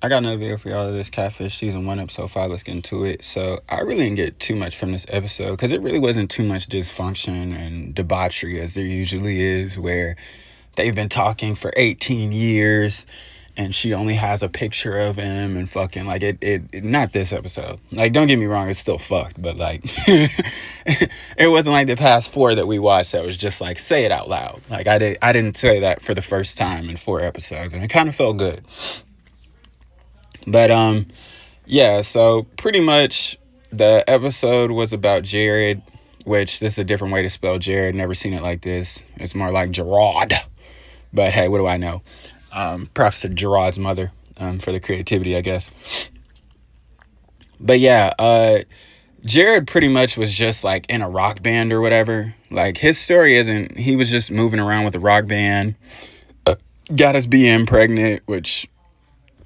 I got another video for y'all of this Catfish season 1 episode 5. Let's get into it. So I really didn't get too much from this episode because it really wasn't too much dysfunction and debauchery as there usually is, where they've been talking for 18 years and she only has a picture of him and fucking like it not this episode. Like, don't get me wrong, it's still fucked, but like it wasn't like the past 4 that we watched that was just like, say it out loud. Like I didn't say that for the first time in 4 episodes, and it kind of felt good. But yeah, so pretty much the episode was about Jared, which this is a different way to spell Jared. Never seen it like this. It's more like Gerard. But hey, what do I know? Props to Gerard's mother for the creativity, I guess. But yeah, Jared pretty much was just like in a rock band or whatever. Like, his story isn't, he was just moving around with the rock band, got his BM pregnant, which,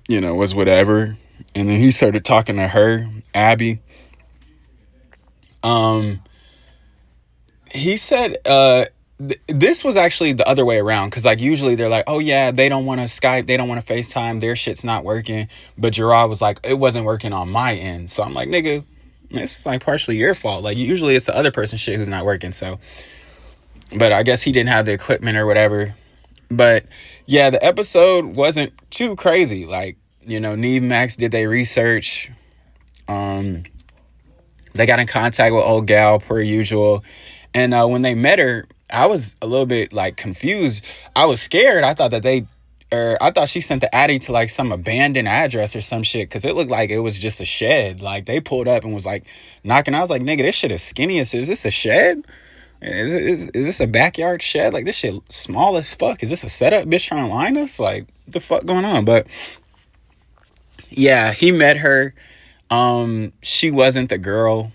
you know, was whatever. And then he started talking to her, Abby. He said, this was actually the other way around, because like usually they're like, oh yeah, they don't want to Skype, they don't want to FaceTime, their shit's not working. But Gerard was like, it wasn't working on my end. So I'm like, nigga, this is like partially your fault. Like, usually it's the other person's shit who's not working. So, but I guess he didn't have the equipment or whatever. But yeah, the episode wasn't too crazy. Like, you know, Neve Max did their research. They got in contact with old gal per usual. And when they met her, I was a little bit like confused. I was scared. I thought she sent the Addy to like some abandoned address or some shit, because it looked like it was just a shed. Like, they pulled up and was like knocking. I was like, nigga, this shit is skinny. Is this a shed? Is this a backyard shed? Like, this shit small as fuck. Is this a setup bitch trying to line us? Like, what the fuck going on? But yeah, he met her. She wasn't the girl.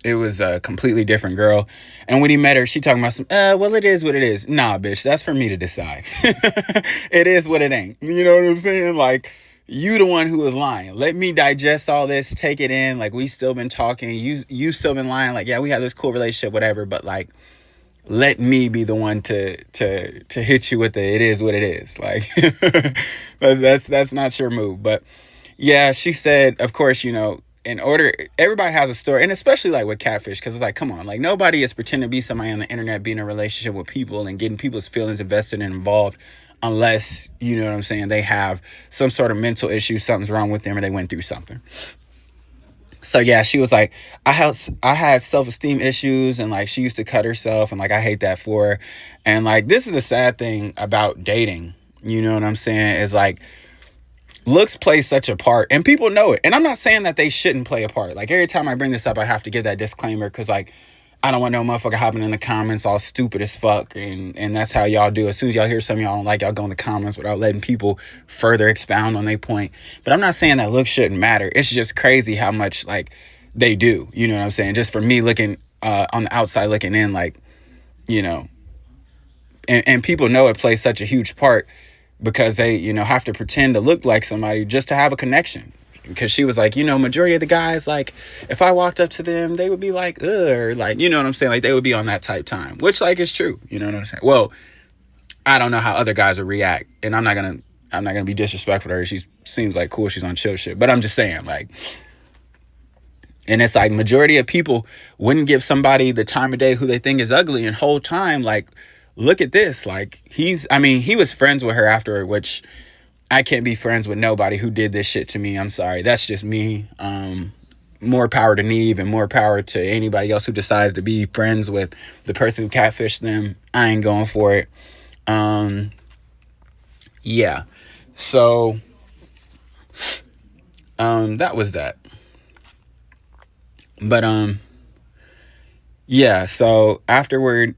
It was a completely different girl. And when he met her, she talking about some, well, it is what it is. Nah, bitch, that's for me to decide. It is what it ain't. You know what I'm saying? Like, you the one who was lying. Let me digest all this, take it in. Like, we still been talking. You still been lying. Like, yeah, we have this cool relationship, whatever. But like, let me be the one to hit you with the, it is what it is. Like, that's not your move. But yeah, she said, of course, you know, everybody has a story, and especially like with Catfish, because it's like, come on, like, nobody is pretending to be somebody on the internet, being in a relationship with people and getting people's feelings invested and involved, unless, you know what I'm saying, they have some sort of mental issue, something's wrong with them, or they went through something. So yeah, she was like, I had self-esteem issues, and like, she used to cut herself, and like, I hate that for her. And like, this is the sad thing about dating, you know what I'm saying, is like, looks play such a part, and people know it. And I'm not saying that they shouldn't play a part. Like, every time I bring this up, I have to give that disclaimer, because like, I don't want no motherfucker hopping in the comments all stupid as fuck, and that's how y'all do. As soon as y'all hear something y'all don't like, y'all go in the comments without letting people further expound on their point. But I'm not saying that looks shouldn't matter. It's just crazy how much like they do, you know what I'm saying? Just for me looking on the outside looking in, like, you know, and people know it plays such a huge part, because they, you know, have to pretend to look like somebody just to have a connection. Because she was like, you know, majority of the guys, like, if I walked up to them, they would be like, ugh, or like, you know what I'm saying? Like, they would be on that type time, which like is true. You know what I'm saying? Well, I don't know how other guys would react, and I'm not gonna be disrespectful to her. She seems like cool. She's on chill shit, but I'm just saying, like, and it's like, majority of people wouldn't give somebody the time of day who they think is ugly, and whole time, like, look at this. Like, he was friends with her afterward, which I can't be friends with nobody who did this shit to me. I'm sorry. That's just me. More power to Neve, and more power to anybody else who decides to be friends with the person who catfished them. I ain't going for it. Yeah. So, that was that. But, yeah. So afterward,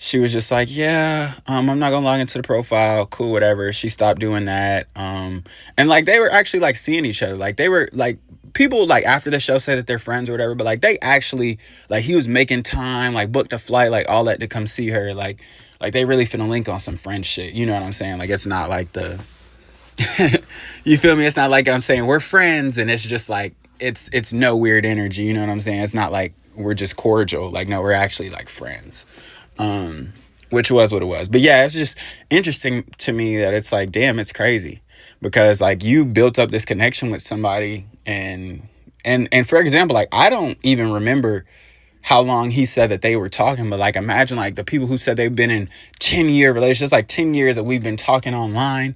she was just like, yeah, I'm not gonna log into the profile, cool, whatever. She stopped doing that. And like, they were actually like seeing each other. Like, they were like, people like after the show say that they're friends or whatever, but like, they actually, like, he was making time, like, booked a flight, like, all that to come see her. Like they really finna link on some friend shit. You know what I'm saying? Like, it's not like the you feel me? It's not like I'm saying we're friends and it's just like, it's no weird energy. You know what I'm saying? It's not like we're just cordial. Like, no, we're actually like friends. which was what it was. But yeah, it's just interesting to me that it's like, damn, it's crazy because like you built up this connection with somebody, and for example, like I don't even remember how long he said that they were talking, but like imagine like the people who said they've been in 10-year relationships, like 10 years that we've been talking online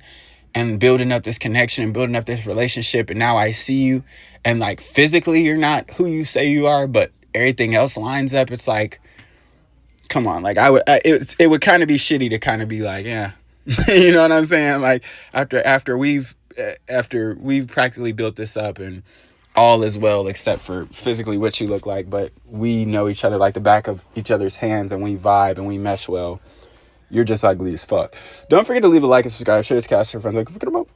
and building up this connection and building up this relationship, and now I see you and like physically you're not who you say you are, but everything else lines up. It's like, come on, like it would kind of be shitty to kind of be like, yeah, you know what I'm saying? Like after we've practically built this up and all is well except for physically what you look like, but we know each other like the back of each other's hands and we vibe and we mesh well. You're just ugly as fuck. Don't forget to leave a like and subscribe, share this cast with your friends. Like,